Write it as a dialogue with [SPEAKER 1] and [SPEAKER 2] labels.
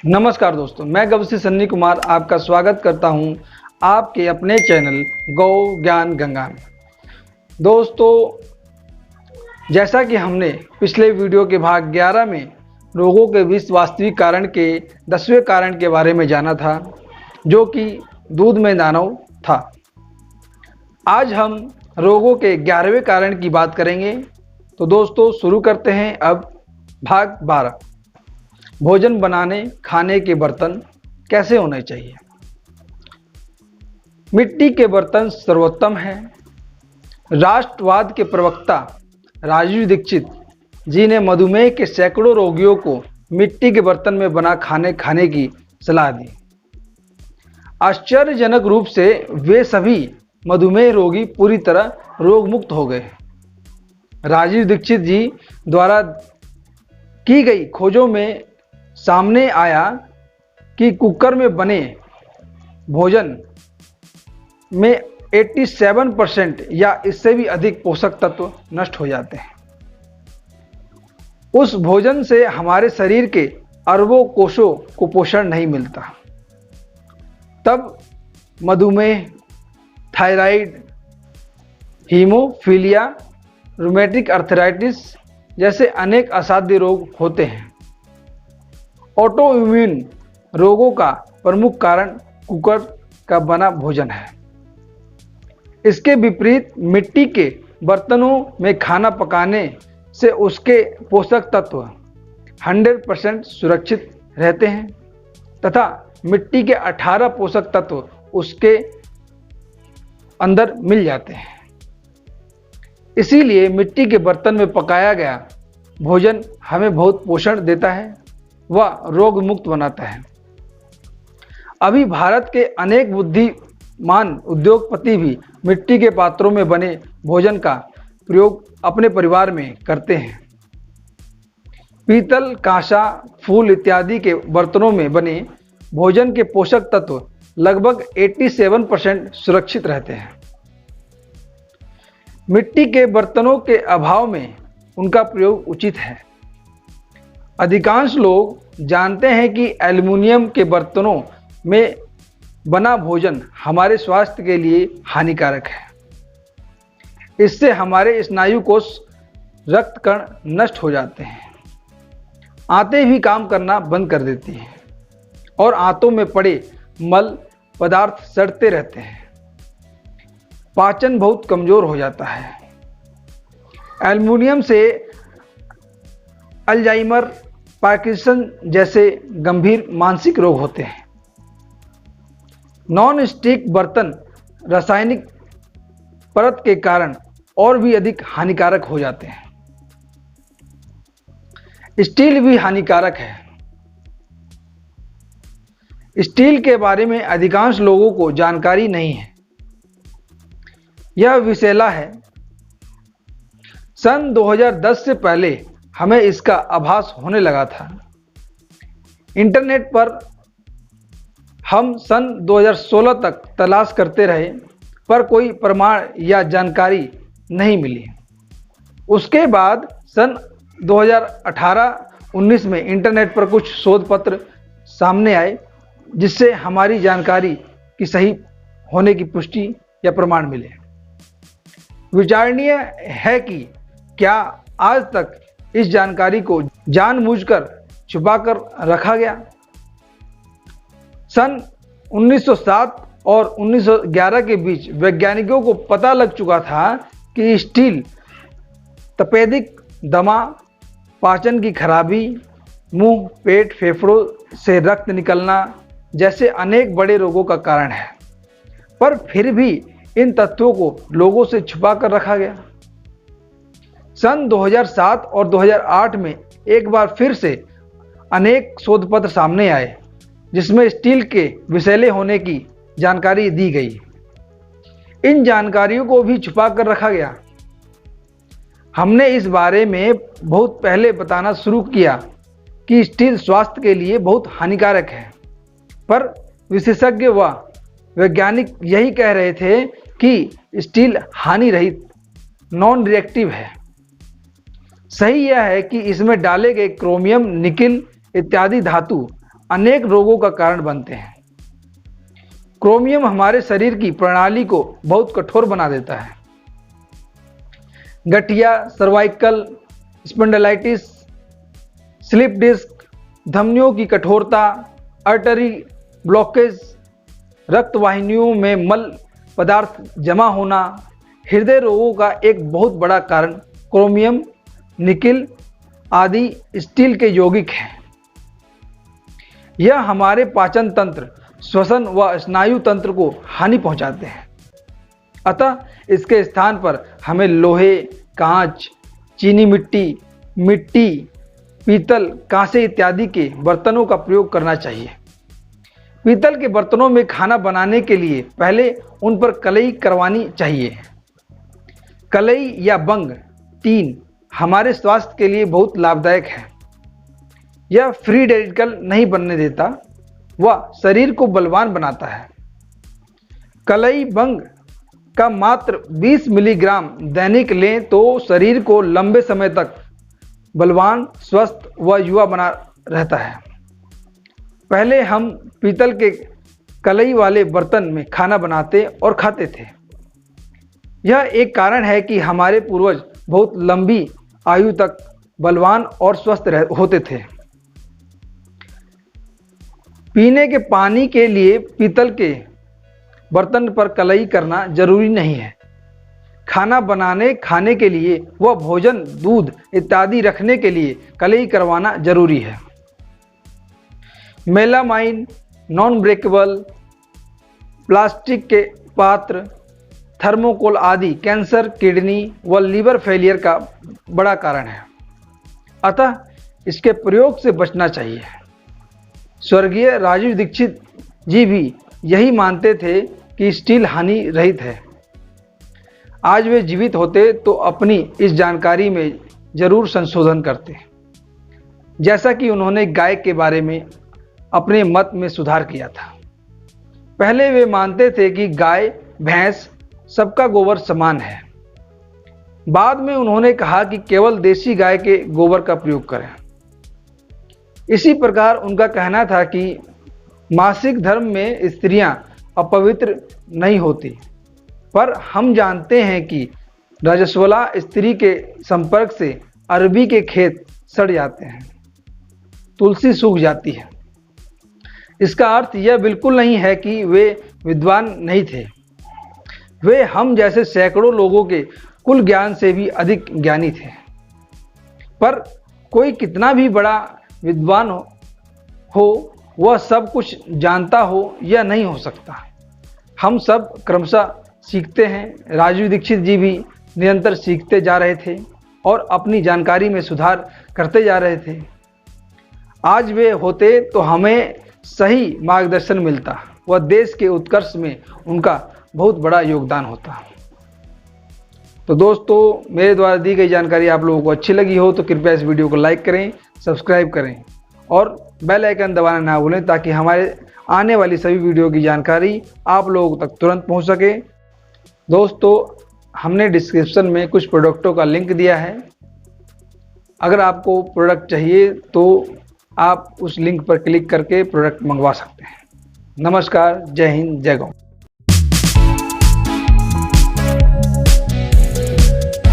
[SPEAKER 1] नमस्कार दोस्तों, मैं गवसी सन्नी कुमार आपका स्वागत करता हूं आपके अपने चैनल गौ ज्ञान गंगा में। दोस्तों, जैसा कि हमने पिछले वीडियो के भाग 11 में रोगों के 20 वास्तविक कारण के 10वें कारण के बारे में जाना था, जो कि दूध में दानव था। आज हम रोगों के 11वें कारण की बात करेंगे। तो दोस्तों, शुरू करते हैं अब भाग 12। भोजन बनाने खाने के बर्तन कैसे होने चाहिए। मिट्टी के बर्तन सर्वोत्तम हैं। राष्ट्रवाद के प्रवक्ता राजीव दीक्षित जी ने मधुमेह के सैकड़ों रोगियों को मिट्टी के बर्तन में बना खाने की सलाह दी। आश्चर्यजनक रूप से वे सभी मधुमेह रोगी पूरी तरह रोग मुक्त हो गए। राजीव दीक्षित जी द्वारा की गई खोजों में सामने आया कि कुकर में बने भोजन में 87% या इससे भी अधिक पोषक तत्व नष्ट हो जाते हैं। उस भोजन से हमारे शरीर के अरबों कोषों को पोषण नहीं मिलता। तब मधुमेह, थायराइड, हीमोफीलिया, रूमेटिक अर्थराइटिस जैसे अनेक असाध्य रोग होते हैं। ऑटो इम्यून रोगों का प्रमुख कारण कुकर का बना भोजन है। इसके विपरीत मिट्टी के बर्तनों में खाना पकाने से उसके पोषक तत्व 100% सुरक्षित रहते हैं तथा मिट्टी के 18 पोषक तत्व उसके अंदर मिल जाते हैं। इसीलिए मिट्टी के बर्तन में पकाया गया भोजन हमें बहुत पोषण देता है व रोग मुक्त बनाता है। अभी भारत के अनेक बुद्धिमान उद्योगपति भी मिट्टी के पात्रों में बने भोजन का प्रयोग अपने परिवार में करते हैं। पीतल, कांसा, फूल इत्यादि के बर्तनों में बने भोजन के पोषक तत्व लगभग 87% सुरक्षित रहते हैं। मिट्टी के बर्तनों के अभाव में उनका प्रयोग उचित है। अधिकांश लोग जानते हैं कि एल्युमिनियम के बर्तनों में बना भोजन हमारे स्वास्थ्य के लिए हानिकारक है। इससे हमारे स्नायु कोष, रक्त कण नष्ट हो जाते हैं। आंतें भी काम करना बंद कर देती हैं और आंतों में पड़े मल पदार्थ सड़ते रहते हैं। पाचन बहुत कमजोर हो जाता है। एल्युमिनियम से अल्जाइमर, पार्किंसन जैसे गंभीर मानसिक रोग होते हैं। नॉन स्टिक बर्तन रासायनिक परत के कारण और भी अधिक हानिकारक हो जाते हैं। स्टील भी हानिकारक है। स्टील के बारे में अधिकांश लोगों को जानकारी नहीं है। यह विषैला है। सन 2010 से पहले हमें इसका आभास होने लगा था। इंटरनेट पर हम सन 2016 तक तलाश करते रहे, पर कोई प्रमाण या जानकारी नहीं मिली। उसके बाद सन 2018-19 में इंटरनेट पर कुछ शोध पत्र सामने आए, जिससे हमारी जानकारी की सही होने की पुष्टि या प्रमाण मिले। विचारणीय है कि क्या आज तक इस जानकारी को जानबूझकर छुपाकर रखा गया। सन 1907 और 1911 के बीच वैज्ञानिकों को पता लग चुका था कि स्टील तपेदिक दमा, पाचन की खराबी, मुंह, पेट, फेफड़ों से रक्त निकलना जैसे अनेक बड़े रोगों का कारण है। पर फिर भी इन तथ्यों को लोगों से छुपा कर रखा गया। सन 2007 और 2008 में एक बार फिर से अनेक शोध पत्र सामने आए, जिसमें स्टील के विषैले होने की जानकारी दी गई। इन जानकारियों को भी छुपा कर रखा गया। हमने इस बारे में बहुत पहले बताना शुरू किया कि स्टील स्वास्थ्य के लिए बहुत हानिकारक है, पर विशेषज्ञ व वैज्ञानिक यही कह रहे थे कि स्टील हानि रहित, नॉन रिएक्टिव है। सही यह है कि इसमें डाले गए क्रोमियम, निकिल इत्यादि धातु अनेक रोगों का कारण बनते हैं। क्रोमियम हमारे शरीर की प्रणाली को बहुत कठोर बना देता है। गठिया, सर्वाइकल स्पॉन्डिलाइटिस, स्लिप डिस्क, धमनियों की कठोरता, आर्टरी ब्लॉकेज, रक्त वाहिनियों में मल पदार्थ जमा होना, हृदय रोगों का एक बहुत बड़ा कारण क्रोमियम, निकिल आदि स्टील के यौगिक हैं। यह हमारे पाचन तंत्र, श्वसन व स्नायु तंत्र को हानि पहुंचाते हैं। अतः इसके स्थान पर हमें लोहे, कांच, चीनी मिट्टी, मिट्टी, पीतल, कांसे इत्यादि के बर्तनों का प्रयोग करना चाहिए। पीतल के बर्तनों में खाना बनाने के लिए पहले उन पर कलई करवानी चाहिए। कलई या बंग 3 हमारे स्वास्थ्य के लिए बहुत लाभदायक है। यह फ्री रेडिकल नहीं बनने देता व शरीर को बलवान बनाता है। कलई बंग का मात्र 20 मिलीग्राम दैनिक लें तो शरीर को लंबे समय तक बलवान, स्वस्थ व युवा बना रहता है। पहले हम पीतल के कलई वाले बर्तन में खाना बनाते और खाते थे। यह एक कारण है कि हमारे पूर्वज बहुत लंबी आयु तक बलवान और स्वस्थ होते थे। पीने के पानी के लिए पीतल के बर्तन पर कलई करना जरूरी नहीं है। खाना बनाने, खाने के लिए व भोजन, दूध इत्यादि रखने के लिए कलई करवाना जरूरी है। मेलामाइन, नॉन ब्रेकेबल प्लास्टिक के पात्र, थर्मोकोल आदि कैंसर, किडनी व लीवर फेलियर का बड़ा कारण है। अतः इसके प्रयोग से बचना चाहिए। स्वर्गीय राजीव दीक्षित जी भी यही मानते थे कि स्टील हानि रहित है। आज वे जीवित होते तो अपनी इस जानकारी में जरूर संशोधन करते, जैसा कि उन्होंने गाय के बारे में अपने मत में सुधार किया था। पहले वे मानते थे कि गाय, भैंस सबका गोबर समान है। बाद में उन्होंने कहा कि केवल देसी गाय के गोबर का प्रयोग करें। इसी प्रकार उनका कहना था कि मासिक धर्म में स्त्रियां अपवित्र नहीं होती, पर हम जानते हैं कि रजस्वला स्त्री के संपर्क से अरबी के खेत सड़ जाते हैं, तुलसी सूख जाती है। इसका अर्थ यह बिल्कुल नहीं है कि वे विद्वान नहीं थे। वे हम जैसे सैकड़ों लोगों के कुल ज्ञान से भी अधिक ज्ञानी थे। पर कोई कितना भी बड़ा विद्वान हो वह सब कुछ जानता हो यह नहीं हो सकता। हम सब क्रमशः सीखते हैं। राजीव दीक्षित जी भी निरंतर सीखते जा रहे थे और अपनी जानकारी में सुधार करते जा रहे थे। आज वे होते तो हमें सही मार्गदर्शन मिलता व देश के उत्कर्ष में उनका बहुत बड़ा योगदान होता। तो दोस्तों, मेरे द्वारा दी गई जानकारी आप लोगों को अच्छी लगी हो तो कृपया इस वीडियो को लाइक करें, सब्सक्राइब करें और बेल आइकन दबाना ना भूलें ताकि हमारे आने वाली सभी वीडियो की जानकारी आप लोगों तक तुरंत पहुंच सके। दोस्तों, हमने डिस्क्रिप्शन में कुछ प्रोडक्टों का लिंक दिया है। अगर आपको प्रोडक्ट चाहिए तो आप उस लिंक पर क्लिक करके प्रोडक्ट मंगवा सकते हैं। नमस्कार, जय हिंद, जय गौ।